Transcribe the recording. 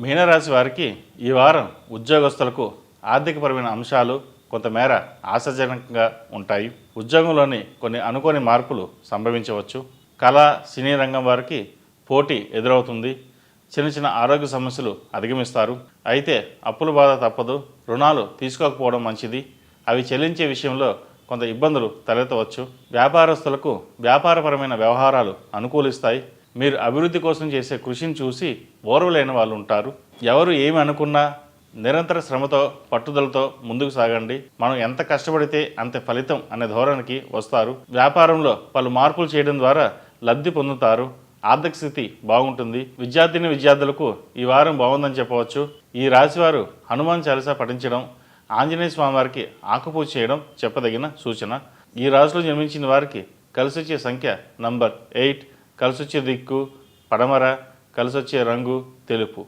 మీనరాశి వారికి ఈ వారం ఉద్యోగస్తులకు ఆర్థికపరమైన అంశాలు కొంతమేర ఆశాజనకంగా ఉంటాయి. ఉద్యోగంలోని కొన్ని అనుకోని మార్పులు సంభవించవచ్చు. కళా సినీ రంగం వారికి పోటీ ఎదురవుతుంది. చిన్న చిన్న ఆరోగ్య సమస్యలు అధిగమిస్తారు. అయితే అప్పుల బాధ తప్పదు. రుణాలు తీసుకోకపోవడం మంచిది. అవి చెల్లించే విషయంలో కొంత ఇబ్బందులు తలెత్తవచ్చు. వ్యాపారస్తులకు వ్యాపారపరమైన వ్యవహారాలు అనుకూలిస్తాయి. మీరు అభివృద్ధి కోసం చేసే కృషిని చూసి ఓర్వలేని వాళ్ళు ఉంటారు. ఎవరు ఏమి అనుకున్నా నిరంతర శ్రమతో పట్టుదలతో ముందుకు సాగండి. మనం ఎంత కష్టపడితే అంత ఫలితం అనే ధోరణికి వస్తారు. వ్యాపారంలో పలు మార్పులు చేయడం ద్వారా లబ్ధి పొందుతారు. ఆర్థిక స్థితి బాగుంటుంది. విద్యార్థులకు ఈ వారం బాగుందని చెప్పవచ్చు. ఈ రాశివారు హనుమాన్ చాలీసా పఠించడం, ఆంజనేయ స్వామి వారికి ఆకుపూజ చేయడం చెప్పదగిన సూచన. ఈ రాశిలో జన్మించిన వారికి కలిసొచ్చే సంఖ్య నంబర్ 8, కలిసొచ్చే దిక్కు పడమర, కలిసొచ్చే రంగు తెలుపు.